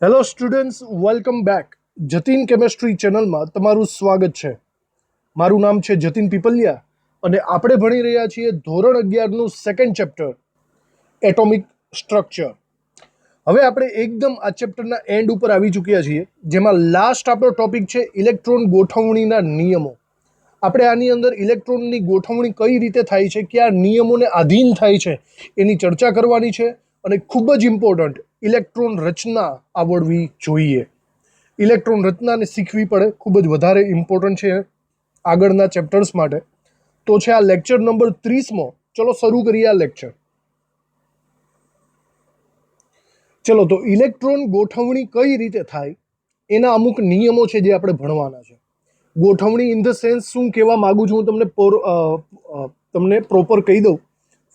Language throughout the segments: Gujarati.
Hello students, welcome back. Jatin chemistry ચેનલમાં તમારું સ્વાગત છે. મારું નામ છે જતીન પીપલિયા અને આપણે ભણી રહ્યા છીએ ધોરણ 11નું સેકન્ડ ચેપ્ટર એટોમિક સ્ટ્રક્ચર. હવે આપણે એકદમ આ ચેપ્ટરના એન્ડ ઉપર આવી ચૂક્યા છીએ, જેમાં લાસ્ટ આપણો ટોપિક છે ઇલેક્ટ્રોન ગોઠવણીના નિયમો. આપણે આની અંદર ઇલેક્ટ્રોનની ગોઠવણી કઈ રીતે થાય છે, કયા નિયમોને આધીન થાય છે, એની ચર્ચા કરવાની છે. અને ખૂબ જ ઇમ્પોર્ટન્ટ, ઇલેક્ટ્રોન રચના આવડવી જોઈએ. ઇલેક્ટ્રોન રચનાને શીખવી પડે, ખૂબ જ વધારે ઇમ્પોર્ટન્ટ છે આગળના ચેપ્ટર્સ માટે. તો છે આ લેક્ચર નંબર 30મો. ચલો શરૂ કરીએ આ લેક્ચર. ચલો, તો ઇલેક્ટ્રોન ગોઠવણી કઈ રીતે થાય એના અમુક નિયમો છે જે આપણે ભણવાના છે. ગોઠવણી ઇન ધ સેન્સ શું કહેવા માગું છું હું તમને પ્રોપર કહી દઉં.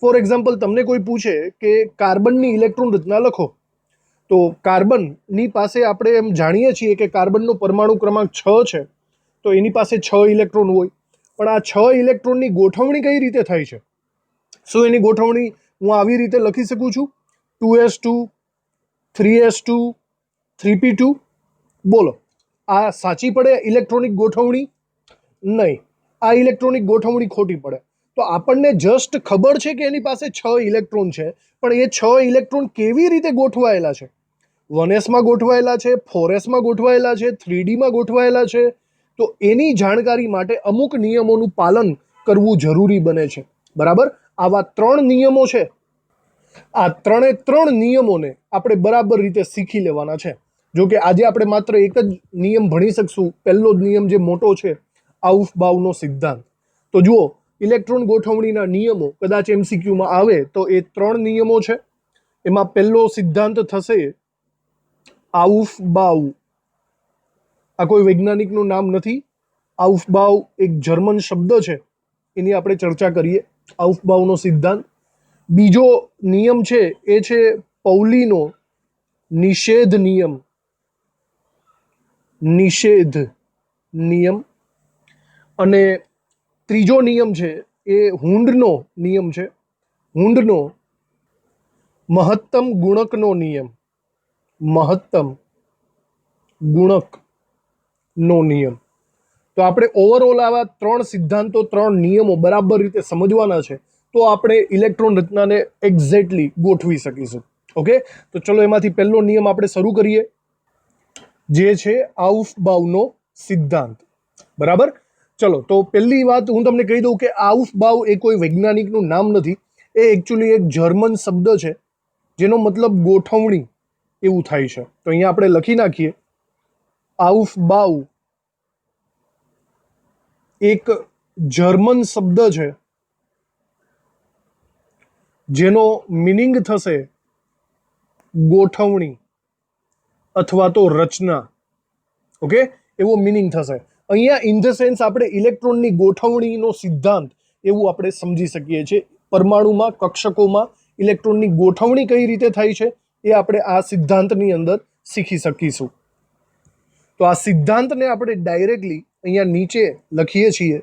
ફોર એક્ઝામ્પલ, તમને કોઈ પૂછે કે કાર્બનની ઇલેક્ટ્રોન રચના લખો, તો કાર્બનની પાસે આપણે એમ જાણીએ છીએ કે કાર્બનનો પરમાણુ ક્રમાંક 6 છે, તો એની પાસે 6 ઇલેક્ટ્રોન હોય. પણ આ 6 ઇલેક્ટ્રોનની ગોઠવણી કઈ રીતે થાય છે? શું એની ગોઠવણી હું આવી રીતે લખી શકું છું? 2s2 3s2 3p2. બોલો, આ સાચી પડે ઇલેક્ટ્રોનિક ગોઠવણી? નહીં, આ ઇલેક્ટ્રોનિક ગોઠવણી ખોટી પડે. તો આપણને જસ્ટ ખબર છે કે એની પાસે 6 ઇલેક્ટ્રોન છે, પણ એ 6 ઇલેક્ટ્રોન કેવી રીતે ગોઠવાયેલા છે? 1sમાં ગોઠવાયેલા છે, 4sમાં ગોઠવાયેલા છે, 3dમાં ગોઠવાયેલા છે. તો એની જાણકારી માટે અમુક નિયમોનું પાલન કરવું જરૂરી બને છે. બરાબર? આવા 3 નિયમો છે. આ 3 નિયમોને આપણે બરાબર રીતે શીખી લેવાના છે. જો કે આજે આપણે માત્ર એક જ નિયમ ભણી શકશું. પહેલો જ નિયમ જે મોટો છે, આઉફબાઉનો સિદ્ધાંત. તો જુઓ, ઇલેક્ટ્રોન ગોઠવણીના નિયમો કદાચ MCQમાં આવે તો એ 3 નિયમો છે. એમાં પહેલો સિદ્ધાંત થશે આઉફબાઉ. આ કોઈ વૈજ્ઞાનિકનું નામ નથી. આઉફબાઉ એક જર્મન શબ્દ છે, એની આપણે ચર્ચા કરીએ. આઉફબાઉનો સિદ્ધાંત. બીજો નિયમ છે એ છે પૌલીનો નિષેધ નિયમ. નિષેધ નિયમ. અને ત્રીજો નિયમ છે એ હુન્ડનો નિયમ છે. હુન્ડનો મહત્તમ ગુણકનો નિયમ. મહત્તમ ગુણકનો નિયમ. તો આપણે ઓવરઓલ આવા 3 સિદ્ધાંતો, 3 નિયમો બરાબર રીતે સમજવાના છે, તો આપણે ઇલેક્ટ્રોન રચનાને એક્ઝેક્ટલી ગોઠવી શકીશું. ઓકે, તો ચલો એમાંથી પહેલો નિયમ આપણે શરૂ કરીએ, જે છે આઉફબાઉનો સિદ્ધાંત. બરાબર? ચલો, તો પહેલી વાત હું તમને કહી દઉં કે આઉફબાઉ એ કોઈ વૈજ્ઞાનિકનું નામ નથી. એ એકચ્યુઅલી એક જર્મન શબ્દ છે, જેનો મતલબ ગોઠવણી એવું થાય છે. તો અહીંયા આપણે લખી નાખીએ, આઉફબાઉ એક જર્મન શબ્દ છે, જેનો મિનિંગ થશે ગોઠવણી અથવા તો રચના. ઓકે, એવો મિનિંગ થશે. અહીંયા ઇન ધ સેન્સ આપણે ઇલેક્ટ્રોનની ગોઠવણીનો સિદ્ધાંત એવું આપણે સમજી શકીએ છીએ. પરમાણુમાં, કક્ષકોમાં ઇલેક્ટ્રોનની ગોઠવણી કઈ રીતે થાય છે એ આપણે આ સિદ્ધાંતની અંદર શીખી શકીશું. તો આ સિદ્ધાંતને આપણે ડાયરેક્ટલી અહીંયા નીચે લખીએ છીએ.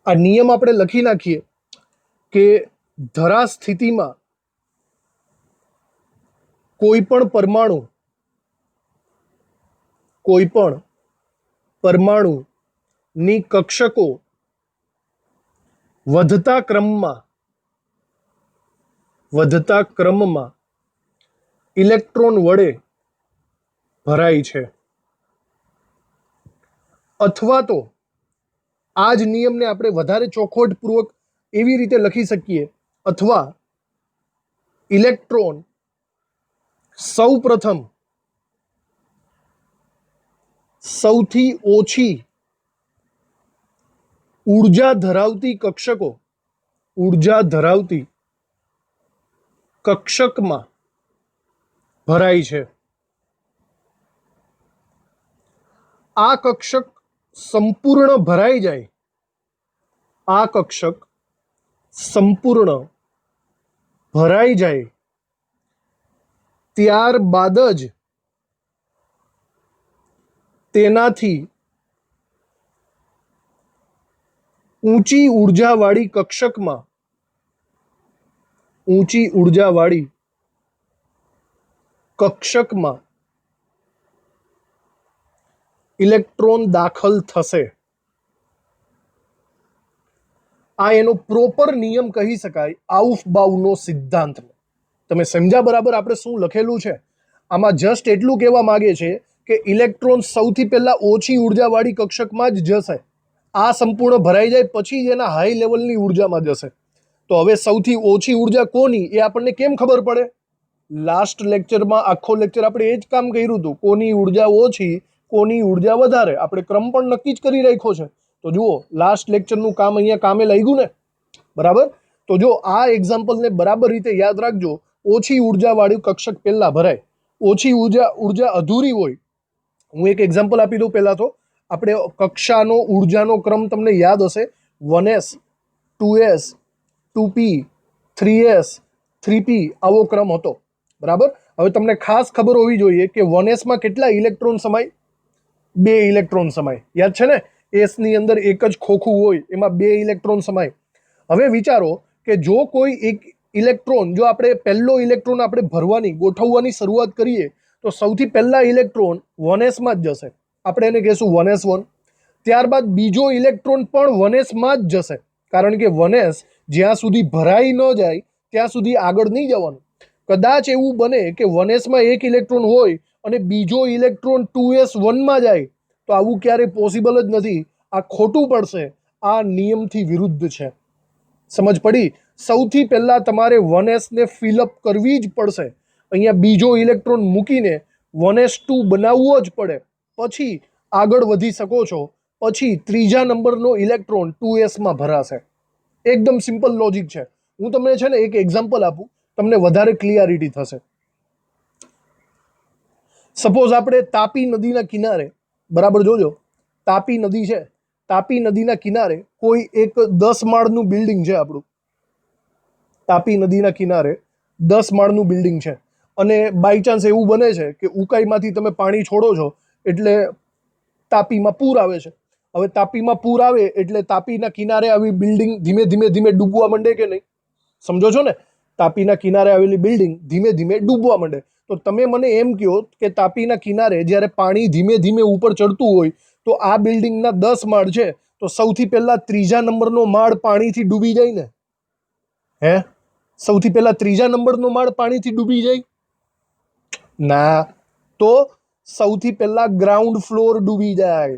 આ નિયમ આપણે લખી નાખીએ કે ધરા સ્થિતિમાં કોઈ પણ પરમાણુની કક્ષકો વધતા ક્રમમાં ઇલેક્ટ્રોન વડે ભરાય છે. અથવા તો આ જ નિયમને આપણે વધારે ચોખવટપૂર્વક એવી રીતે લખી શકીએ, અથવા ઇલેક્ટ્રોન સૌપ્રથમ સૌથી ઓછી ઉર્જા ધરાવતી કક્ષકમાં ભરાય છે. આ કક્ષક સંપૂર્ણ ભરાઈ જાય, ત્યારબાદ જ તેનાથી ઊંચી ઉર્જાવાળી કક્ષકમાં ઇલેક્ટ્રોન દાખલ થશે. આ એનો પ્રોપર નિયમ કહી શકાય, આઉફબાઉનો સિદ્ધાંત. તમે સમજ્યા બરાબર આપણે શું લખેલું છે? આમાં જસ્ટ એટલું કહેવા માંગે છે કે ઇલેક્ટ્રોન સૌથી પહેલા ઓછી ઉર્જાવાળી કક્ષકમાં જ જશે. આ સંપૂર્ણ ભરાઈ જાય પછી જ એના હાઈ લેવલની ઉર્જામાં જશે. તો હવે સૌથી ઓછી ઉર્જા કોની એ આપણને કેમ ખબર પડે? લાસ્ટ લેક્ચરમાં આખો લેક્ચર આપણે એ જ કામ કર્યું હતું. કોની ઉર્જા ઓછી, કોની ઉર્જા વધારે, આપણે ક્રમ પણ નક્કી જ કરી રાખ્યો છે. તો જુઓ, લાસ્ટ લેક્ચરનું કામ અહીંયા કામે લાગ્યું ને, બરાબર? તો જો આ એક્ઝામ્પલને બરાબર રીતે યાદ રાખજો. ઓછી ઉર્જાવાળી કક્ષક પહેલા ભરાય. ઓછી ઉર્જા અધૂરી હોય. હું એક એક્ઝામ્પલ આપી દઉં. પહેલા તો આપણે કક્ષાનો ઉર્જાનો ક્રમ તમને યાદ હશે. 1s 2s 2p 3s 3p આવો ક્રમ હતો, બરાબર? હવે તમને ખાસ ખબર હોવી જોઈએ કે 1s માં કેટલા ઇલેક્ટ્રોન સમાય? 2 ઇલેક્ટ્રોન સમાય. યાદ છે ને? એસ ની અંદર એક જ ખોખું હોય, એમાં 2 ઇલેક્ટ્રોન સમાય. હવે વિચારો કે જો કોઈ એક ઇલેક્ટ્રોન, જો આપણે પહેલો ઇલેક્ટ્રોન આપણે ભરવાની ગોઠવવાની શરૂઆત કરીએ તો સૌથી પહેલા ઇલેક્ટ્રોન 1s માં જ જશે. આપણે એને કહેશું 1s1. ત્યારબાદ બીજો ઇલેક્ટ્રોન પણ 1s માં જ જશે, કારણ કે 1s જ્યાં સુધી ભરાઈ ન જાય ત્યાં સુધી આગળ નહીં જવાનું. કદાચ એવું બને કે 1s માં એક ઇલેક્ટ્રોન હોય અને બીજો ઇલેક્ટ્રોન 2s1 માં જાય, તો આવું ક્યારેય પોસિબલ જ નથી. આ ખોટું પડશે. આ નિયમથી વિરુદ્ધ છે. સમજ પડી? સૌથી પહેલા તમારે 1s ને ફિલઅપ કરવી જ પડશે. અહીંયા બીજો ઇલેક્ટ્રોન મૂકીને 1s2 બનાવવો જ પડે, પછી આગળ વધી શકો છો. પછી ત્રીજા નંબરનો ઇલેક્ટ્રોન 2s માં ભરાશે. એકદમ સિમ્પલ લોજિક છે. હું તમને છે ને એક એક્ઝામ્પલ આપું, તમને વધારે ક્લિયરિટી થશે. સપોઝ આપણે તાપી નદીના કિનારે, બરાબર જોજો, તાપી નદી છે. તાપી નદીના કિનારે કોઈ એક 10 માળનું બિલ્ડિંગ છે આપણું. તાપી નદીના કિનારે 10 માળનું બિલ્ડિંગ છે અને બાય ચાન્સ એવું બને છે કે ઉકાઈમાંથી તમે પાણી છોડો છો એટલે તાપીમાં પૂર આવે છે. હવે તાપીમાં પૂર આવે એટલે તાપીના કિનારે આવી બિલ્ડિંગ ધીમે ધીમે ધીમે ડૂબવા માંડે કે નહીં? સમજો છો ને? તાપીના કિનારે આવેલી બિલ્ડિંગ ધીમે ધીમે ડૂબવા માંડે. તો તમે મને એમ કહો કે તાપીના કિનારે જ્યારે પાણી ધીમે ધીમે ઉપર ચડતું હોય તો આ બિલ્ડિંગના 10 માળ છે, તો સૌથી પહેલા ત્રીજા નંબરનો માળ પાણીથી ડૂબી જાય ને? હે? સૌથી પહેલા ત્રીજા નંબરનો માળ પાણીથી ડૂબી જાય? ના. તો સૌથી પહેલા ગ્રાઉન્ડ ફ્લોર ડૂબી જાય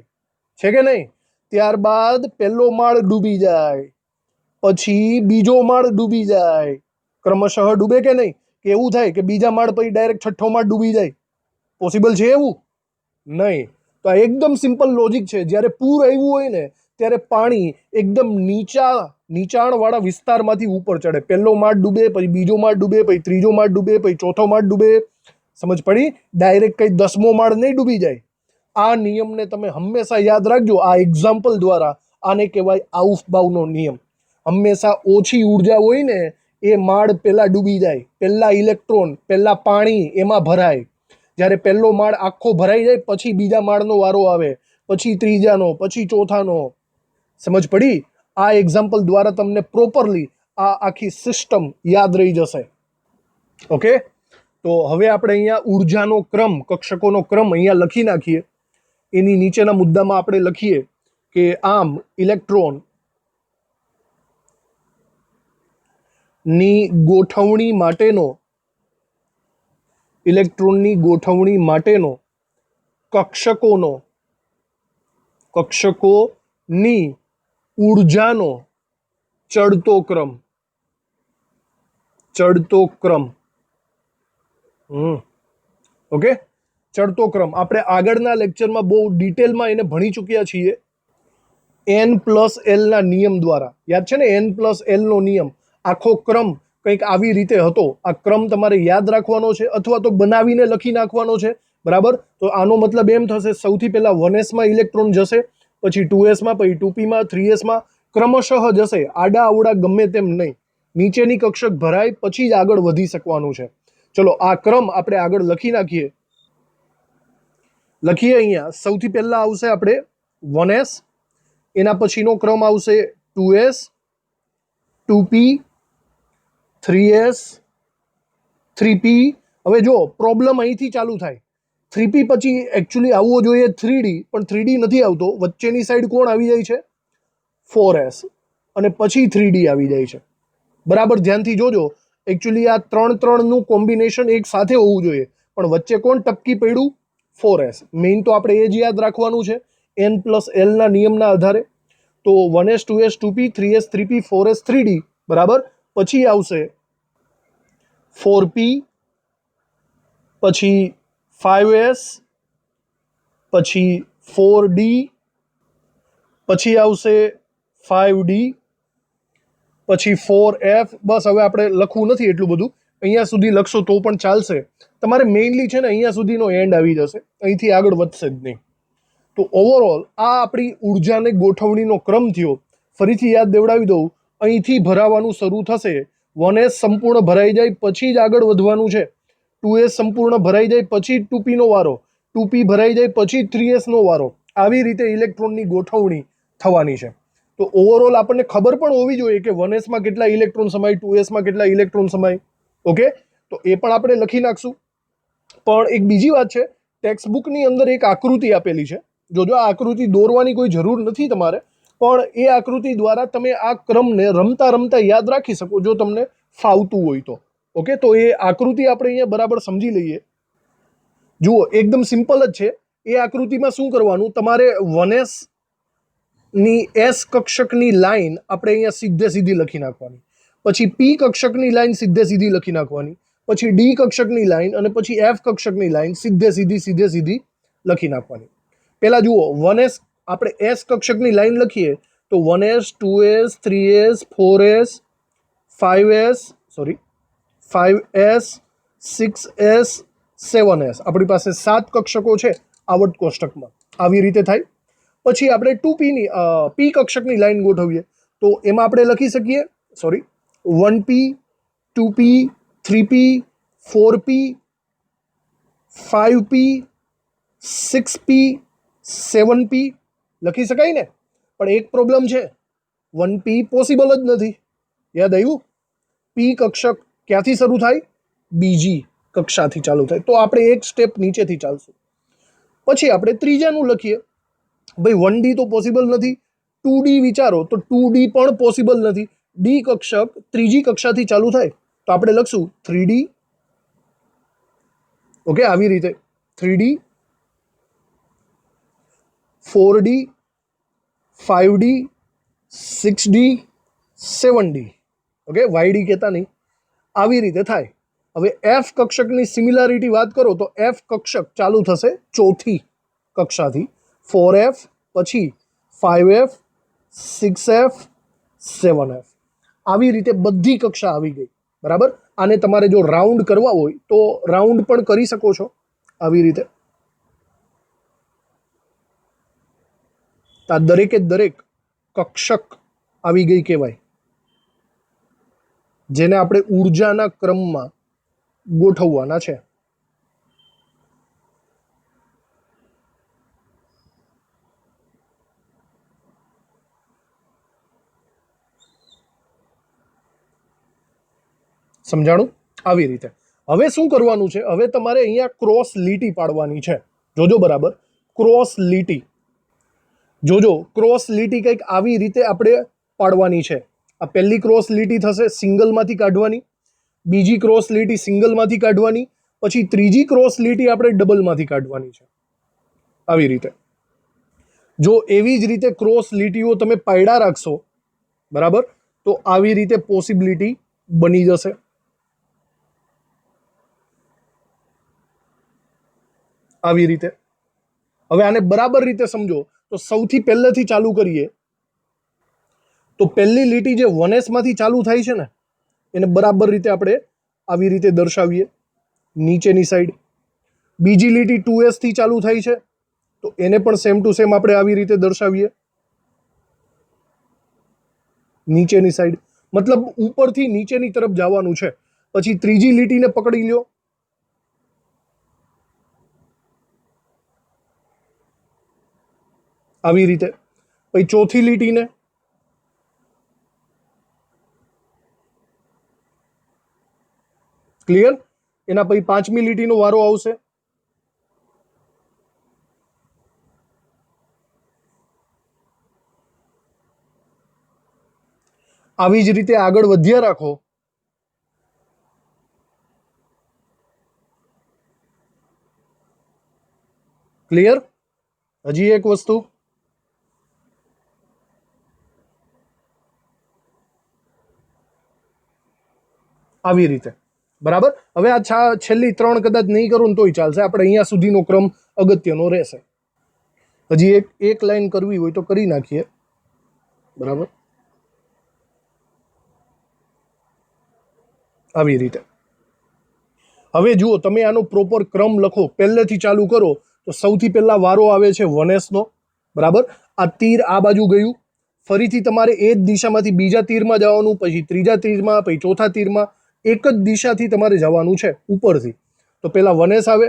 છે કે નહીં? ત્યારબાદ પહેલો માળ ડૂબી જાય, પછી બીજો માળ ડૂબી જાય. ક્રમશઃ ડૂબે કે નહીં? કે એવું થાય કે બીજા માળ પછી ડાયરેક્ટ છઠ્ઠો માળ ડૂબી જાય? પોસિબલ છે એવું? નહીં. તો આ એકદમ સિમ્પલ લોજિક છે. જ્યારે પૂર આવ્યું હોય ને ત્યારે પાણી એકદમ નીચાણવાળા વિસ્તારમાંથી ઉપર ચડે. પહેલો માળ ડૂબે, પછી બીજો માળ ડૂબે, પછી ત્રીજો માળ ડૂબે, પછી ચોથો માળ ડૂબે. સમજ પડી? ડાયરેક્ટ કઈ 10મો માળ નહીં ડૂબી જાય. આ નિયમને તમે હંમેશા યાદ રાખજો. આ એક્ઝામ્પલ દ્વારા આને કહેવાય આઉફબાઉનો નિયમ. હંમેશા ઓછી ઉર્જા હોય ને એ માળ પહેલા ડૂબી જાય. પહેલા ઇલેક્ટ્રોન, પહેલા પાણી એમાં ભરાય. જ્યારે પહેલો માળ આખો ભરાઈ જાય પછી બીજા માળનો વારો આવે, પછી ત્રીજાનો, પછી ચોથાનો. સમજ પડી? આ એક્ઝામ્પલ દ્વારા તમને પ્રોપરલી આ આખી સિસ્ટમ યાદ રહી જશે. ઓકે? તો હવે આપણે અહીંયા ઉર્જાનો ક્રમ, કક્ષકોનો ક્રમ અહીંયા લખી નાખીએ. એની નીચેના મુદ્દામાં આપણે લખીએ કે આમ ઇલેક્ટ્રોન ની ગોઠવણી માટેનો કક્ષકોની ઉર્જાનો ચડતો ક્રમ. ઓકે? ચડતો ક્રમ આપણે આગળના લેક્ચરમાં બહુ ડિટેલમાં એને ભણી ચૂક્યા છીએ. N+L ના નિયમ દ્વારા. યાદ છે ને? N+L નો નિયમ. આખો ક્રમ કંઈક આવી રીતે હતો. આ ક્રમ તમારે યાદ રાખવાનો છે અથવા તો બનાવીને લખી નાખવાનો છે, બરાબર? તો આનો મતલબ એમ થશે, સૌથી પહેલા 1s માં ઇલેક્ટ્રોન જશે, પછી 2s માં, પછી 2p માં, 3s માં ક્રમશઃ જશે. આડા અવડા ગમે તેમ નહીં. નીચેની કક્ષક ભરાય પછી જ આગળ વધી શકવાનું છે. ચલો આ ક્રમ આપણે આગળ લખી નાખીએ. અહીંયા સૌથી પહેલા આવશે આપણે 1s, એના પછીનો ક્રમ આવશે 2s, 2p, 3s, 3p. હવે જો પ્રોબ્લેમ અહીંથી ચાલુ થાય 3p પછી એકચ્યુઅલી આવવો જોઈએ 3d, પણ 3d નથી આવતો. વચ્ચેની સાઈડ કોણ આવી જાય છે? 4s, અને પછી 3d આવી જાય છે. બરાબર ધ્યાનથી જોજો. એકચ્યુઅલી આ 3 નું કોમ્બિનેશન એક સાથે હોવું જોઈએ, પણ વચ્ચે કોણ ટપકી પડ્યું? 4s. મેઇન તો આપણે એ જ યાદ રાખવાનું છે n પ્લસ l ના નિયમના આધારે. તો 1s 2s 2p 3s 3p 4s 3d. બરાબર. પછી આવશે 4p, પછી 5s, પછી 4d, પછી આવશે 5d, પછી 4f. બસ હવે આપણે લખવું નથી એટલું બધું, અહીંયા સુધી લખશો તો પણ ચાલશે. તમારે મેઇનલી છે ને અહીંયા સુધીનો એન્ડ આવી જશે, અહીંથી આગળ વધશે જ નહીં. તો ઓવરઓલ આ આપણી ઉર્જાને ગોઠવણીનો ક્રમ થયો. ફરીથી યાદ દેવડાવી દઉં, અહીંથી ભરાવાનું શરૂ થશે. 1s સંપૂર્ણ ભરાઈ જાય પછી જ આગળ વધવાનું છે. 2s સંપૂર્ણ ભરાઈ જાય પછી 2p નો વારો. 2p ભરાઈ જાય પછી 3s નો વારો. આવી રીતે ઇલેક્ટ્રોનની ગોઠવણી થવાની છે. તો ઓવરઓલ આપણને ખબર પણ હોવી જોઈએ કે 1s માં કેટલા ઇલેક્ટ્રોન સમાય, 2s માં કેટલા ઇલેક્ટ્રોન સમાય. ઓકે, તો એ પણ આપણે લખી નાખશું. પણ એક બીજી વાત છે, ટેક્સ્ટ બુકની અંદર એક આકૃતિ આપેલી છે. જોજો, આ આકૃતિ દોરવાની કોઈ જરૂર નથી તમારે, પણ એ આકૃતિ દ્વારા તમે આ ક્રમને રમતા રમતા યાદ રાખી શકો જો તમને ફાવતું હોય તો. ઓકે, તો એ આકૃતિ આપણે અહીંયા બરાબર સમજી લઈએ. જુઓ, એકદમ સિમ્પલ જ છે. એ આકૃતિમાં શું કરવાનું, તમારે 1s ની s કક્ષકની લાઈન આપણે અહીંયા સીધે સીધી લખી નાખવાની. પછી p કક્ષકની લાઈન સીધે સીધી લખી નાખવાની. પછી d કક્ષકની લાઈન અને પછી f કક્ષકની લાઈન સીધે સીધી લખી નાખવાની. પહેલા જુઓ, 1s આપણે s કક્ષકની લાઈન લખીએ તો 1s 2s 3s 4s 5s 6s 7s. આપણી પાસે 7 કક્ષકો છે આવર્ત કોષ્ટકમાં. આવી રીતે થાય. પછી આપણે 2p ની p કક્ષકની લાઈન ગોઠવીએ તો એમાં આપણે લખી શકીએ 1p 2p 3p 4p 5p 6p 7p લખી શકાય ને. પણ એક પ્રોબ્લેમ છે, 1p પોસિબલ જ નથી. યાદ આવ્યું? p કક્ષક ક્યાંથી શરૂ થાય? બીજી કક્ષાથી ચાલુ થાય. તો આપણે એક સ્ટેપ નીચેથી ચાલશું. પછી આપણે ત્રીજાનું લખીએ. ભાઈ 1d તો પોસિબલ નથી. 2d વિચારો તો 2d પણ પોસિબલ નથી. d કક્ષક ત્રીજી કક્ષાથી ચાલુ થાય તો આપણે લખશું 3d. ઓકે, આવી રીતે 3d 4d 5d 6d 7d. Okay, yd કહેતા નહીં. આવી રીતે થાય. હવે f કક્ષકની સિમિલારિટી વાત કરો તો f કક્ષક ચાલુ થશે ચોથી કક્ષાથી. 4f, પછી 5f 6f 7f. આવી રીતે બધી કક્ષા આવી ગઈ. બરાબર. આને તમારે જો રાઉન્ડ કરવા હોય તો રાઉન્ડ પણ કરી શકો છો આવી રીતે. આ દરેકે દરેક કક્ષક આવી ગઈ કહેવાય, જેને આપણે ઉર્જાના ક્રમમાં ગોઠવવાના છે. સમજાણું? આવી રીતે. હવે શું કરવાનું છે? હવે તમારે અહીંયા ક્રોસ લીટી પાડવાની છે. જોજો બરાબર, ક્રોસ લીટી. જોજો, ક્રોસ લીટી કંઈક આવી રીતે આપણે પાડવાની છે. આ પહેલી ક્રોસ લીટી થશે સિંગલમાંથી કાઢવાની, બીજી ક્રોસ લીટી સિંગલમાંથી કાઢવાની, પછી ત્રીજી ક્રોસ લીટી આપણે ડબલમાંથી કાઢવાની છે. આવી રીતે. જો એવી જ રીતે ક્રોસ લીટીઓ તમે પાડ્યા રાખશો, બરાબર, તો આવી રીતે પોસિબિલિટી બની જશે. આવી રીતે. હવે આને બરાબર રીતે સમજો તો સૌથી પહેલેથી ચાલુ કરીએ તો પહેલી લીટી જે 1s માંથી ચાલુ થાય છે ને, એને બરાબર રીતે આપણે આવી રીતે દર્શાવીએ નીચેની સાઈડ. બીજી લીટી 2s થી ચાલુ થાય છે તો એને પણ સેમ ટુ સેમ આપણે આવી રીતે દર્શાવીએ નીચેની સાઈડ. મતલબ ઉપરથી નીચેની તરફ જવાનું છે. પછી ત્રીજી લીટીને પકડી લ્યો, આવી રીતે. પછી ચોથી લીટીને, ક્લિયર? એના પછી પાંચમી લીટીનો વારો આવશે. આવી જ રીતે આગળ વધ્યા રાખો. ક્લિયર? હજી એક વસ્તુ, આવી રીતે. બરાબર? હવે આ છેલ્લી 3 કદાચ નહીં કરું ને તોય ચાલશે. આપણે અહીંયા સુધીનો ક્રમ અગત્યનો રહેશે. હજી એક લાઈન કરવી હોય તો કરી નાખીએ. બરાબર? આવી રીતે. હવે જુઓ, તમે આનો પ્રોપર ક્રમ લખો, પહેલેથી ચાલુ કરો તો સૌથી પહેલા વારો આવે છે 1s નો. બરાબર? આ તીર આ બાજુ ગયું, ફરીથી તમારે એ જ દિશામાંથી બીજા તીરમાં જવાનું, પછી ત્રીજા તીરમાં, પછી ચોથા તીરમાં, એક જ દિશાથી તમારે જવાનું છે ઉપરથી. તો પહેલા 1s આવે,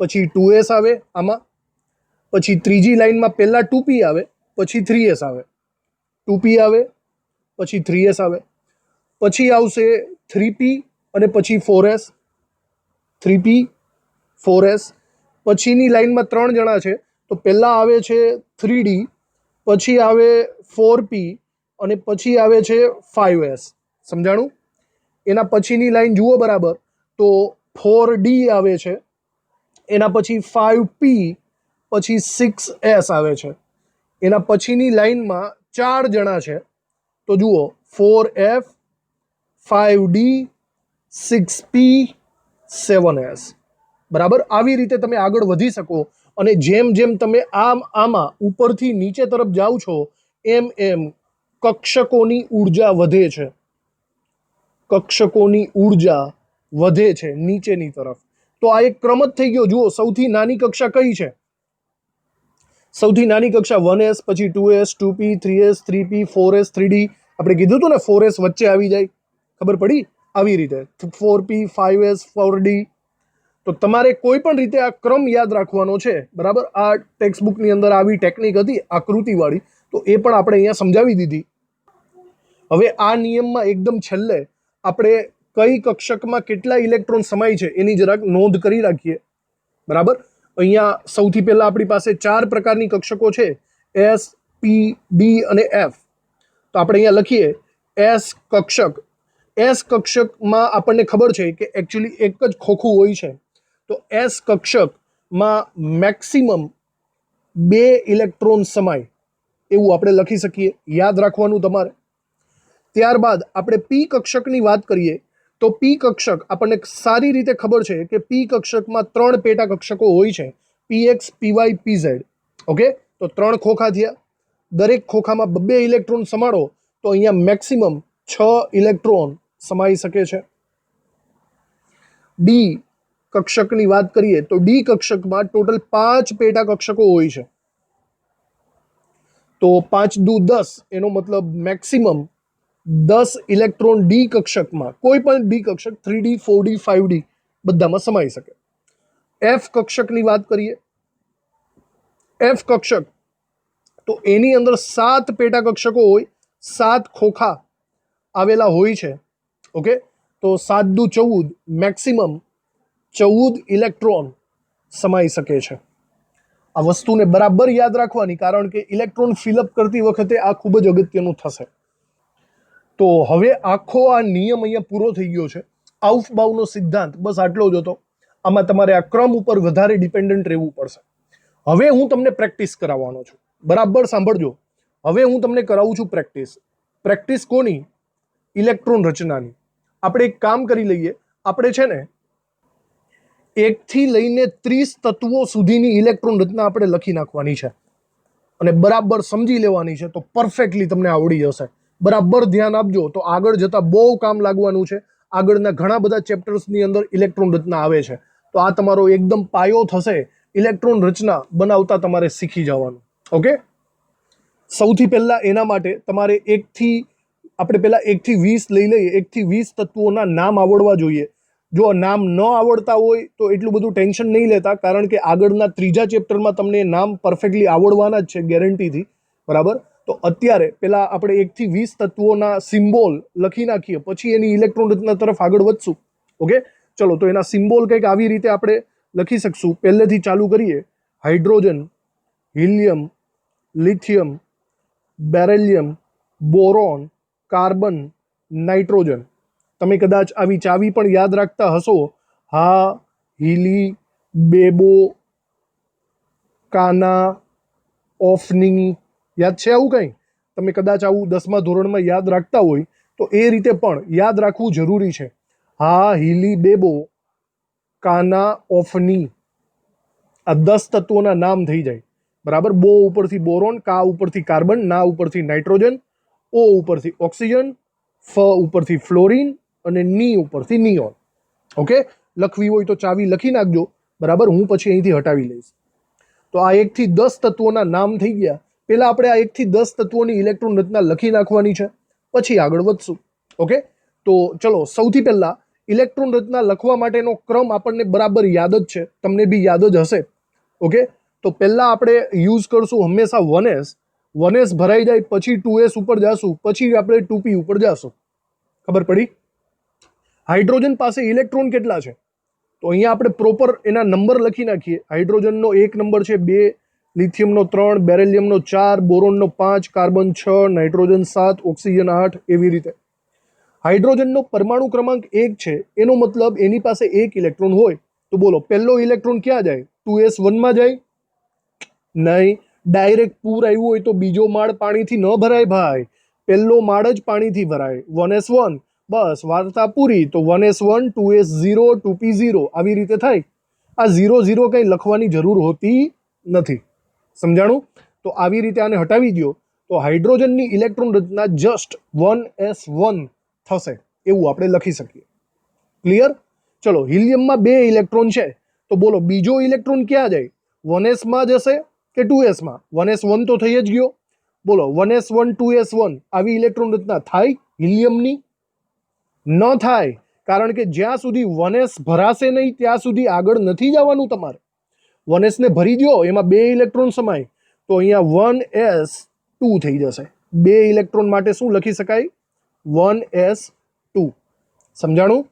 પછી 2s આવે આમાં, પછી ત્રીજી લાઈનમાં પહેલા 2p આવે, પછી 3s આવે, 2p આવે, પછી 3s આવે, પછી આવશે 3p અને પછી 4s, 3p 4s. પછીની લાઈનમાં 3 જણા છે, તો પહેલા આવે છે 3d, પછી આવે 4p અને પછી આવે છે 5s. સમજાણું? એના પછીની લાઈન જુઓ બરાબર, તો 4d આવે છે, એના પછી 5p, પછી 6s આવે છે. એના પછીની લાઈનમાં 4 જણા છે, તો જુઓ 4f, 5d, 6p, 7s. બરાબર? આવી રીતે તમે આગળ વધી શકો. અને જેમ જેમ તમે આમાં ઉપરથી નીચે તરફ જાઓ છો, એમ એમ કક્ષકોની ઉર્જા વધે છે. કક્ષકોની ઉર્જા વધે છે નીચેની તરફ. તો આ એક ક્રમ જ થઈ ગયો. જુઓ, સૌથી નાની કક્ષા કઈ છે? સૌથી નાની કક્ષા 1s, પછી 2s, 2p, 3s, 3p, 4s, 3d. આપણે કીધું હતું ને 4s વચ્ચે આવી જાય. ખબર પડી? આવી રીતે 4p, 5s, 4d. તો તમારે કોઈ પણ રીતે આ ક્રમ યાદ રાખવાનો છે. બરાબર? આ ટેક્સ્ટ બુકની અંદર આવી ટેકનિક હતી આકૃતિવાળી, તો એ પણ આપણે અહીંયા સમજાવી દીધી. હવે આ નિયમમાં એકદમ છેલ્લે આપણે કઈ કક્ષકમાં કેટલા ઇલેક્ટ્રોન સમાય છે એની જરાક નોંધ કરી રાખીએ. બરાબર? અહીંયા સૌથી પહેલા આપણી પાસે 4 પ્રકારની કક્ષકો છે, S, P, D અને F. તો આપણે અહીંયા લખીએ S કક્ષક. S કક્ષકમાં આપણને ખબર છે કે એકચ્યુઅલી એક જ ખોખું હોય છે. તો S કક્ષકમાં મેક્સિમમ 2 ઇલેક્ટ્રોન સમાય એવું આપણે લખી શકીએ. યાદ રાખવાનું તમારે. ત્યારબાદ આપણે P કક્ષકની વાત કરીએ તો P કક્ષક આપણને સારી રીતે ખબર છે કે P કક્ષકમાં 3 પેટા કક્ષકો હોય છે, PX, PY, PZ. ઓકે? તો 3 ખોખા થયા. દરેક ખોખામાં 2 ઇલેક્ટ્રોન સમાડો તો અહીંયા મેક્સિમમ 6 ઇલેક્ટ્રોન સમાઈ શકે છે. D કક્ષકની વાત કરીએ તો D કક્ષકમાં ટોટલ 5 પેટા કક્ષકો હોય છે. તો 5 દુ 10, એનો મતલબ મેક્સિમમ 10 ઇલેક્ટ્રોન D કક્ષકમાં, કોઈ પણ D કક્ષક 3D, 4D, 5D બધામાં સમાઈ શકે. F કક્ષકની વાત કરીએ. F કક્ષક તો એની અંદર 7 પેટા કક્ષકો હોય, 7 ખોખા આવેલા હોય છે. ઓકે? તો 7 દુ 14, મેક્સિમમ 14 ઇલેક્ટ્રોન સમાઈ શકે છે. આ વસ્તુને બરાબર યાદ રાખવાની, કારણ કે ઇલેક્ટ્રોન ફિલઅપ કરતી વખતે આ ખૂબ જ અગત્યનું થશે. તો હવે આખો આ નિયમ અહીંયા પૂરો થઈ ગયો છે. આઉફબાઉનો સિદ્ધાંત બસ આટલો જ હતો. આમાં તમારે આ ક્રમ ઉપર વધારે ડિપેન્ડન્ટ રહેવું પડશે. હવે હું તમને પ્રેક્ટિસ કરાવવાનો છું. બરાબર સાંભળજો. હવે હું તમને કરાવું છું પ્રેક્ટિસ. પ્રેક્ટિસ કોની? ઇલેક્ટ્રોન રચનાની. આપણે એક કામ કરી લઈએ. આપણે છે ને 1 થી લઈને 30 તત્વો સુધીની ઇલેક્ટ્રોન રચના આપણે લખી નાખવાની છે અને બરાબર સમજી લેવાની છે, તો પરફેક્ટલી તમને આવડી જશે. બરાબર ધ્યાન આપજો, તો આગળ જતા બહુ કામ લાગવાનું છે. આગળના ઘણા બધા ચેપ્ટર્સની અંદર ઇલેક્ટ્રોન રચના આવે છે, તો આ તમારો એકદમ પાયો થશે. ઇલેક્ટ્રોન રચના બનાવતા તમારે શીખી જવાનું. ઓકે? સૌથી પહેલા એના માટે તમારે 1 થી 20 લઈ લઈએ. 1 થી 20 તત્વોના નામ આવડવા જોઈએ. જો નામ ન આવડતા હોય તો એટલું બધું ટેન્શન નહીં લેતા, કારણ કે આગળના ત્રીજા ચેપ્ટરમાં તમને નામ પરફેક્ટલી આવડવાના જ છે ગેરંટીથી. બરાબર? તો અત્યારે પહેલા આપણે 1 થી 20 તત્વોના સિમ્બોલ લખી નાખીએ, પછી એની ઇલેક્ટ્રોન રચના તરફ આગળ વધશું. ઓકે? ચલો, તો એના સિમ્બોલ કંઈક આવી રીતે આપણે લખી શકશું. પહેલેથી ચાલુ કરીએ. Hydrogen, helium, lithium, beryllium, boron, carbon, nitrogen. તમે કદાચ આવી ચાવી પણ યાદ રાખતા હશો. હા, હીલી, બેબો, કાના, ઓફની. યાદ છે આવું કંઈ? તમે કદાચ આવું 10મા ધોરણમાં યાદ રાખતા હોય તો એ રીતે પણ યાદ રાખવું જરૂરી છે. હા, હીલી, બેબો, કાના, ઓફની. આ 10 તત્વોના નામ થઈ જાય. બરાબર. બો ઉપરથી બોરોન, કા ઉપરથી કાર્બન, ના ઉપરથી નાઇટ્રોજન, ઓ ઉપરથી ઓક્સિજન, ફ ઉપરથી ફ્લોરિન અને ની ઉપરથી નિયોન. ઓકે, લખવી હોય તો ચાવી લખી નાખજો. બરાબર, હું પછી અહીંથી હટાવી લઈશ. તો આ 1 થી 10 તત્વોના નામ થઈ ગયા. પહેલા આપણે આ 1 થી 10 તત્વોની ઇલેક્ટ્રોન રચના લખી નાખવાની છે, પછી આગળ વધશું. ઓકે, તો ચલો સૌથી પહેલા ઇલેક્ટ્રોન રચના લખવા માટેનો ક્રમ આપણને બરાબર યાદ જ છે, તમને બી યાદ જ હશે. ઓકે, તો પહેલા આપણે યુઝ કરશું હંમેશા 1s. 1s ભરાઈ જાય પછી 2s ઉપર જાશું, પછી આપણે 2p ઉપર જાશું. ખબર પડી? હાઇડ્રોજન પાસે ઇલેક્ટ્રોન કેટલા છે તો અહીંયા આપણે પ્રોપર એના નંબર લખી નાખીએ. હાઇડ્રોજનનો 1 નંબર છે 2, લિથિયમનો 3, બેરિલિયમનો 4, બોરોનનો 5, કાર્બન 6, નાઇટ્રોજન 7, ઓક્સિજન 8, એવી રીતે. હાઇડ્રોજનનો પરમાણુ ક્રમાંક 1 છે, એનો મતલબ એની પાસે 1 ઇલેક્ટ્રોન હોય. તો બોલો પહેલો ઇલેક્ટ્રોન ક્યાં જાય? 2s1 માં જાય? નહીં. ડાયરેક્ટ પૂર આવ્યું હોય તો બીજો માળ પાણીથી ન ભરાય ભાઈ, પહેલો માળ જ પાણીથી ભરાય. 1s1, બસ વાર્તા પૂરી. તો 1s1, 2s0, 2p0 આવી રીતે થાય. આ 0 0 કંઈ લખવાની જરૂર હોતી નથી. સમજાણું? તો આવી રીતે આને હટાવી દો તો હાઇડ્રોજનની ઇલેક્ટ્રોન રચના જસ્ટ 1s1 થશે, એવું આપણે લખી શકીએ. ક્લિયર? ચલો, હિલિયમમાં 2 ઇલેક્ટ્રોન છે તો બોલો બીજો ઇલેક્ટ્રોન ક્યાં જાય? 1s માં જશે કે 2s માં? 1s1 તો થઈ જ ગયો. બોલો 1s1 2s1 આવી ઇલેક્ટ્રોન રચના થાય હિલિયમની? ન થાય, કારણ કે જ્યાં સુધી 1s ભરાશે નહીં ત્યાં સુધી આગળ નથી જવાનું તમારે. 1s ને ભરી દો, એમાં 2 ઇલેક્ટ્રોન સમાય તો અહીંયા 1s2 થઈ જશે. 2 ઇલેક્ટ્રોન માટે શું લખી શકાય? 1s2. સમજાણું?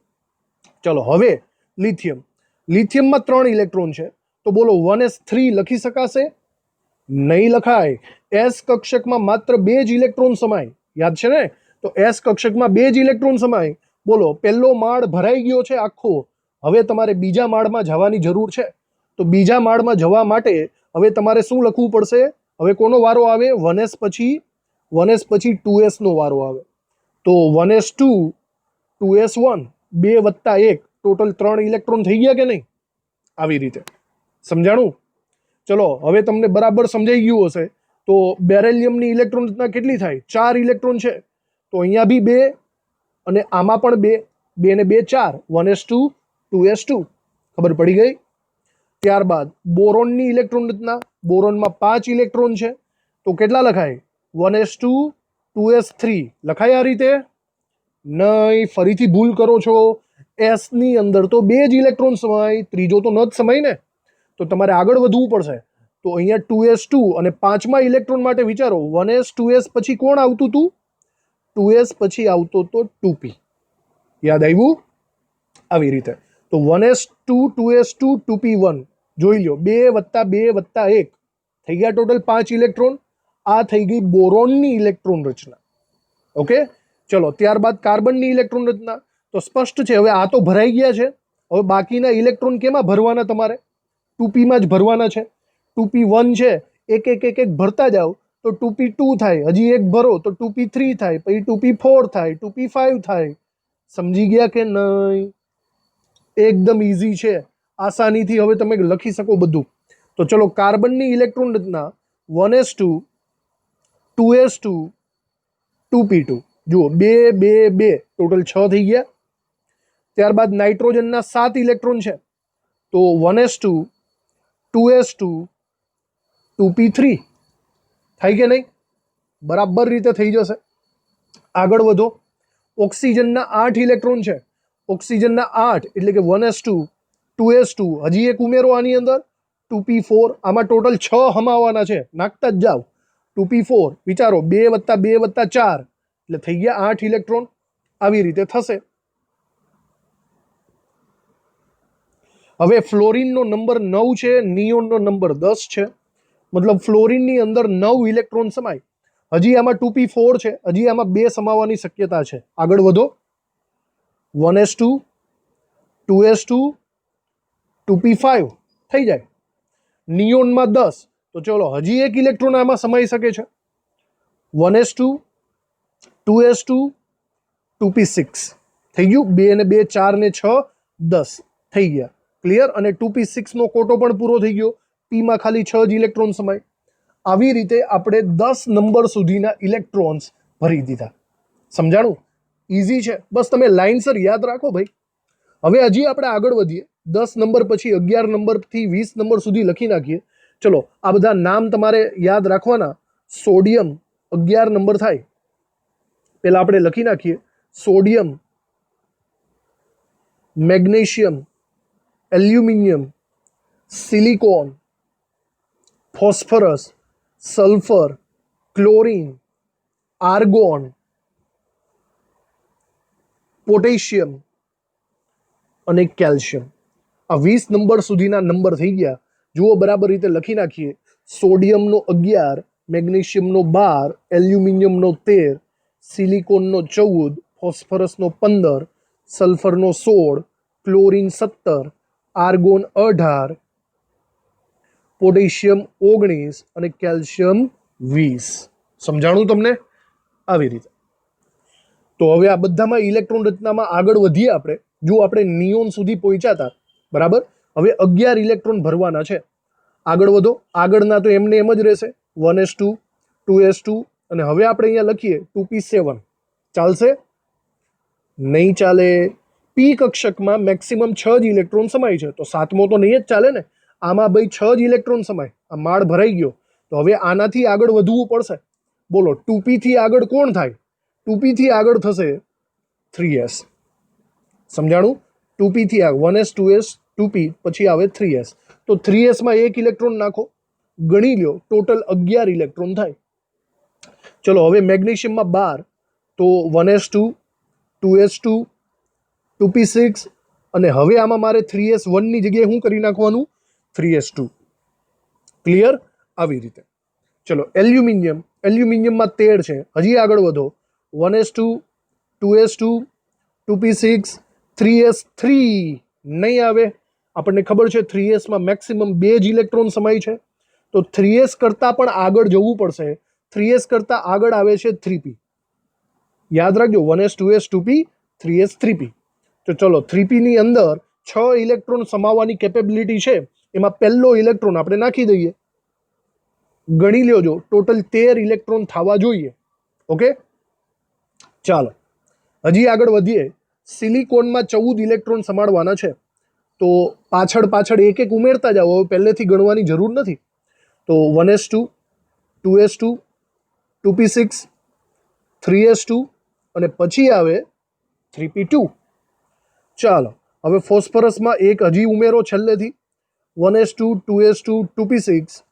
ચલો, હવે લિથિયમ. લિથિયમમાં 3 ઇલેક્ટ્રોન છે તો બોલો 1s3 લખી શકાશે? નહીં લખાય. એસ કક્ષકમાં માત્ર 2 જ ઇલેક્ટ્રોન સમાય. યાદ છે ને? તો એસ કક્ષકમાં 2 જ ઇલેક્ટ્રોન સમાય. બોલો પહેલો માળ ભરાઈ ગયો છે આખો. હવે તમારે બીજા માળમાં જવાની જરૂર છે. તો બીજા માળમાં જવા માટે હવે તમારે શું લખવું પડશે? હવે કોનો વારો આવે? 1s પછી 2s નો વારો આવે. તો 1s2, 2s1, 2 વત્તા 1, ટોટલ 3 ઇલેક્ટ્રોન થઈ ગયા કે નહીં? આવી રીતે. સમજાણું? ચલો, હવે તમને બરાબર સમજાઈ ગયું હશે. તો બેરિલિયમની ઇલેક્ટ્રોન રચના કેટલી થાય? 4 ઇલેક્ટ્રોન છે તો અહીંયા બી 2 અને આમાં પણ 2. 2 ને 2 4, 1s2, 2s2. ખબર પડી ગઈ? ત્યારબાદ બોરોનની ઇલેક્ટ્રોન રચના. બોરોનમાં 5 ઇલેક્ટ્રોન છે તો કેટલા લખાય? 1s2, 2s3 લખાય આ રીતે? નહીં, ફરીથી ભૂલ કરો છો. એસ ની અંદર તો 2 જ ઇલેક્ટ્રોન સમાય, ત્રીજો તો ન જ સમાય ને. તો તમારે આગળ વધવું પડશે. તો અહીંયા 2s2 અને 5મા ઇલેક્ટ્રોન માટે વિચારો. 1s 2s પછી કોણ આવતું હતું? 2s પછી આવતો તો 2p. યાદ આવ્યું? આવી રીતે. તો 1s2, 2s2, 2p1 જોઈ લો. 2 વત્તા 2 વત્તા 1 થઈ ગયા ટોટલ 5 ઇલેક્ટ્રોન. આ થઈ ગઈ બોરોનની ઇલેક્ટ્રોન રચના. ઓકે, ચલો ત્યારબાદ કાર્બનની ઇલેક્ટ્રોન રચના. તો સ્પષ્ટ છે, હવે આ તો ભરાઈ ગયા છે. હવે બાકીના ઇલેક્ટ્રોન કેમાં ભરવાના? તમારે 2p માં જ ભરવાના છે. 2p1 છે, એક એક એક એક ભરતા જાઓ તો 2p2 થાય. હજી એક ભરો તો 2p3 થાય, પછી 2p4 થાય, 2p5 થાય. સમજી ગયા કે નહીં? એકદમ ઇઝી છે, આસાનીથી હવે તમે લખી શકો બધું. તો ચલો, કાર્બનની ઇલેક્ટ્રોન રચના 1s2, 2s2, 2p2. જુઓ 2 2 2 ટોટલ 6 થઈ ગયા. ત્યારબાદ નાઇટ્રોજનના 7 ઇલેક્ટ્રોન છે તો 1s2, 2s2, 2p3 થાય કે નહીં? બરાબર રીતે થઈ જશે. આગળ વધો. ઓક્સિજનના 8 ઇલેક્ટ્રોન છે. ઓક્સિજનના 8 એટલે કે 1s2, 2s2, હજી એક ઉમેરો આની અંદર 2p4. આમાં ટોટલ 6 હમાવાના છે, નાખતા જ જાઓ. 2p4 વિચારો, 2 વત્તા 2 વત્તા 4 એટલે થઈ ગયા 8 ઇલેક્ટ્રોન. આવી રીતે થશે. હવે ફ્લોરિનનો નંબર 9 છે, નિયોનનો નંબર 10 છે. મતલબ ફ્લોરિનની અંદર 9 ઇલેક્ટ્રોન સમાય. હજી આમાં 2p4 છે, હજી આમાં 2 સમાવવાની શક્યતા છે. આગળ વધો. 1s2 2s2 2p5 થઈ જાય. નિયોનમાં 10, તો ચલો હજી એક ઇલેક્ટ્રોન આમાં સમાઈ શકે છે. 1s2 2s2 2p6 થઈ ગયું. 2 અને 2 4 ને 6 10 થઈ ગયા. ક્લિયર. અને 2p6 નો કોટો પણ પૂરો થઈ ગયો. p માં ખાલી 6 જ ઇલેક્ટ્રોન સમાય. આવી રીતે આપણે 10 નંબર સુધીના ઇલેક્ટ્રોન્સ ભરી દીધા. સમજાણું? ઇઝી છે, બસ તમે લાઇનસર યાદ રાખો ભાઈ. હવે હજી આપણે આગળ વધીએ. 10 નંબર પછી 11 નંબરથી 20 નંબર સુધી લખી નાખીએ. ચલો આ બધા નામ તમારે યાદ રાખવાના. સોડિયમ 11 નંબર થાય. પહેલા આપણે લખી નાખીએ. Sodium, magnesium, aluminium, silicon, phosphorus, sulphur, chlorine, argon, potassium અને કેલ્શિયમ. આ 20 નંબર સુધીના નંબર થઈ ગયા. જુઓ બરાબર રીતે લખી નાખીએ. સોડિયમનો 11, મેગ્નેશિયમનો 12, એલ્યુમિનિયમનો 13, સિલિકોનનો 14, ફોસ્ફરસનો 15, સલ્ફરનો 16, ક્લોરીન 17, આર્ગોન 18, પોટેશિયમ 19 અને કેલ્શિયમ 20. સમજાણું તમને? આવી રીતે. તો હવે આ બધામાં ઇલેક્ટ્રોન રચનામાં આગળ વધીએ આપણે. જો આપણે નિયોન સુધી પહોંચ્યા હતા, બરાબર. હવે 11 ઇલેક્ટ્રોન ભરવાના છે. આગળ વધો. આગળના તો એમને એમ જ રહેશે. 1s2 2s2 અને હવે આપણે અહીંયા લખીએ 2p7. ચાલશે? નહીં ચાલે. પી કક્ષકમાં મેક્સિમમ 6 જ ઇલેક્ટ્રોન સમાય છે, તો 7મો તો નહીં જ ચાલે ને. આમાં ભાઈ 6 જ ઇલેક્ટ્રોન સમાય. આ માળ ભરાઈ ગયો. તો હવે આનાથી આગળ વધવું પડશે. બોલો 2p થી આગળ કોણ થાય? 2p થી આગળ થશે 3s. સમજાણું? 2p થી આગળ 1s 2s 2p પછી આવે 3s. તો 3s માં એક ઇલેક્ટ્રોન નાખો. ગણી લ્યો ટોટલ 11 ઇલેક્ટ્રોન થાય. ચલો હવે મેગ્નેશિયમમાં 12, તો 1s2 2s2 2p6 અને હવે આમાં મારે 3s1 ની જગ્યાએ શું કરી નાખવાનું? 3s2. ક્લિયર? આવી રીતે. ચલો એલ્યુમિનિયમ. એલ્યુમિનિયમમાં 13 છે. હજી આગળ વધો. 1s2 2s2 2p6 3s3 નહીં આવે. આપણને ખબર છે 3s માં મેક્સિમમ 2 જ ઇલેક્ટ્રોન સમાય છે. તો 3s કરતાં પણ આગળ જવું પડશે. 3s કરતાં આગળ આવે છે 3p. યાદ રાખજો. 1s 2s 2p 3s 3p. તો ચલો 3p ની અંદર 6 ઇલેક્ટ્રોન સમાવવાની કેપેબિલિટી છે. એમાં પહેલો ઇલેક્ટ્રોન આપણે નાખી દઈએ. ગણી લ્યોજો ટોટલ 13 ઇલેક્ટ્રોન થવા જોઈએ. ઓકે, ચાલો હજી આગળ વધીએ. સિલિકોનમાં 14 ઇલેક્ટ્રોન સમાડવાના છે. તો પાછળ પાછળ એક એક ઉમેરતા જાઓ. હવે પહેલેથી ગણવાની જરૂર નથી. તો 1s2 2s2 2p6 3s2 અને પછી આવે 3p2. ચાલો હવે ફોસ્ફરસમાં એક હજી ઉમેરો છેલ્લેથી. 1s2 2s2 2p6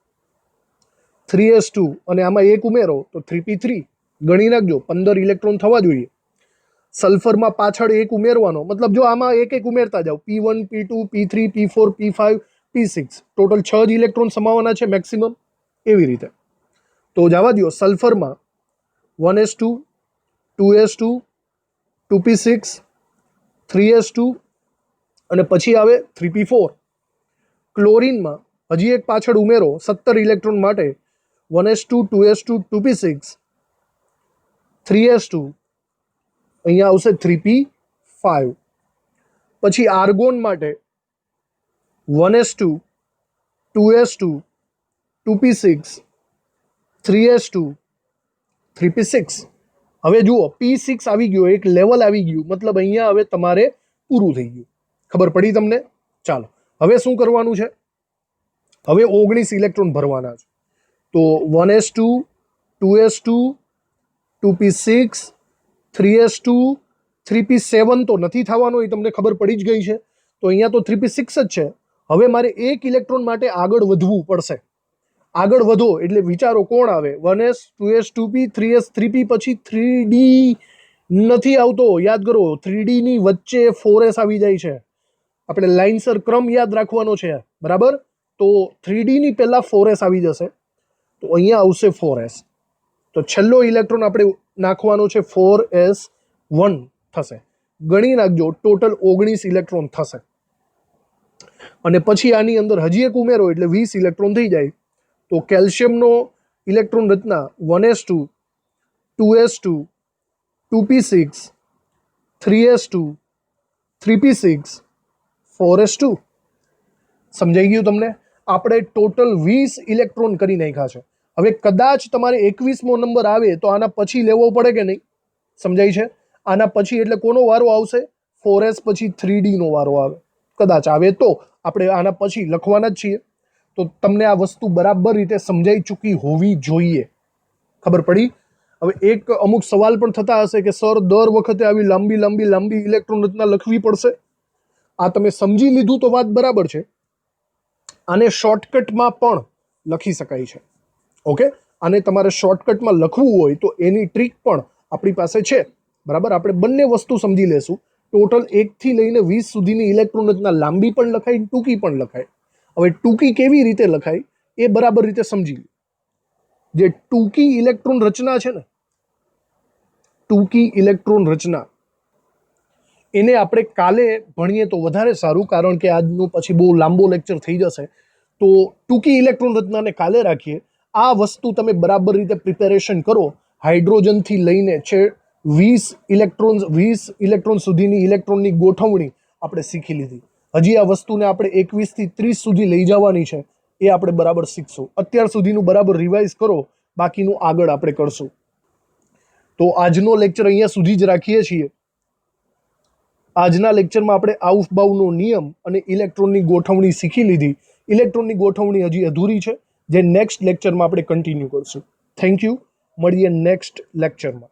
3s2 અને આમાં એક ઉમેરો તો 3p3. ગણી નાખજો 15 ઇલેક્ટ્રોન થવા જોઈએ. સલ્ફરમાં પાછળ એક ઉમેરવાનો, મતલબ જો આમાં એક એક ઉમેરતા જાઓ. p1 p2 p3 p4 p5 p6 total 6 જ ઇલેક્ટ્રોન સમાવવાના છે મેક્સિમમ. એવી રીતે. તો જવા દો. સલ્ફરમાં 1s2 2s2 2p6 3s2 અને પછી આવે 3p4. ક્લોરીનમાં હજી એક પાછળ ઉમેરો 17 ઇલેક્ટ્રોન માટે. 1s2 2s2 2p6 3s2 અહીંયા આવશે 3p5. પછી આર્ગોન માટે 1s2 2s2 2p6 3s2 3p6. હવે જુઓ p6 આવી ગયો, એક લેવલ આવી ગયું, મતલબ અહીંયા હવે તમારે પૂરું થઈ ગયું. ખબર પડી તમને? ચાલો હવે શું કરવાનું છે? હવે 19 ઇલેક્ટ્રોન ભરવાના છે. તો 1s2 2s2 2p6 3s2 3p7 તો નથી થવાનો, એ તમને ખબર પડી જ ગઈ છે. તો અહીંયા તો 3p6 જ છે. હવે મારે એક ઇલેક્ટ્રોન માટે આગળ વધવું પડશે. આગળ વધો એટલે વિચારો કોણ આવે? 1s 2s 2p 3s 3p પછી 3d નથી આવતો. યાદ કરો 3d ની વચ્ચે 4s આવી જાય છે. આપણે લાઇનસર ક્રમ યાદ રાખવાનો છે, બરાબર? તો 3d ની પહેલા 4s આવી જશે. તો અહીંયા આવશે 4s. તો છેલ્લો ઇલેક્ટ્રોન આપણે નાખવાનો છે 4s1 થશે. ગણી નાખજો, ટોટલ 19 ઇલેક્ટ્રોન થશે. અને પછી આની અંદર હજી એક ઉમેરો એટલે 20 ઇલેક્ટ્રોન થઈ જાય. તો કેલ્શિયમનો ઇલેક્ટ્રોન રચના 1s2, 2s2, 2p6, 3s2, 3p6, 4s2. સમજાઈ ગયું તમને? આપણે ટોટલ 20 ઇલેક્ટ્રોન કરી નાખ્યા છે. હવે કદાચ તમારે 21મો નંબર આવે તો આના પછી લેવો પડે કે નહીં? સમજાય છે? આના પછી એટલે કોનો વારો આવશે? 4s પછી 3d નો વારો આવે. કદાચ આવે તો આપણે આના પછી લખવાના જ છીએ. તો તમને આ વસ્તુ બરાબર રીતે સમજાઈ ચૂકી હોવી જોઈએ. ખબર પડી? હવે એક અમુક સવાલ પણ થતા હશે કે સર દર વખતે આવી લાંબી ઇલેક્ટ્રોન રચના લખવી પડશે. આ તમે સમજી લીધું તો વાત બરાબર છે. આને શોર્ટકટમાં પણ લખી શકાય છે. ઓકે, આને તમારે શોર્ટકટમાં લખવું હોય તો એની ટ્રીક પણ આપણી પાસે છે. બરાબર, આપણે બંને વસ્તુ સમજી લેશું. ટોટલ 1 થી લઈને 20 સુધીની ઇલેક્ટ્રોન રચના લાંબી પણ લખાય, ટૂંકી પણ લખાય. હવે ટૂંકી કેવી રીતે લખાય એ બરાબર રીતે સમજી લો. જે ટૂંકી ઇલેક્ટ્રોન રચના છે ને, ટૂંકી ઇલેક્ટ્રોન રચના, એને આપણે કાલે ભણીએ તો વધારે સારું, કારણ કે આજનું પછી બહુ લાંબો લેક્ચર થઈ જશે. તો ટૂંકી ઇલેક્ટ્રોન રચનાને કાલે રાખીએ. આ વસ્તુ તમે બરાબર રીતે પ્રિપેરેશન કરો. હાઇડ્રોજનથી લઈને છે 20 ઇલેક્ટ્રોન સુધીની ઇલેક્ટ્રોનની ગોઠવણી આપણે શીખી લીધી. હજી આ વસ્તુને આપણે 21 થી 30 સુધી લઈ જવાની છે, એ આપણે બરાબર શીખશું. અત્યાર સુધીનું બરાબર રિવાઇઝ કરો, બાકીનું આગળ આપણે કરશું. તો આજનો લેક્ચર અહીંયા સુધી જ રાખીએ છીએ. આજના લેક્ચરમાં આપણે આઉફબાઉનો નિયમ અને ઇલેક્ટ્રોનની ગોઠવણી શીખી લીધી. ઇલેક્ટ્રોનની ગોઠવણી હજી અધૂરી છે, જે નેક્સ્ટ લેક્ચરમાં આપણે કન્ટિન્યુ કરશું. Thank you. મળીએ નેક્સ્ટ લેક્ચરમાં.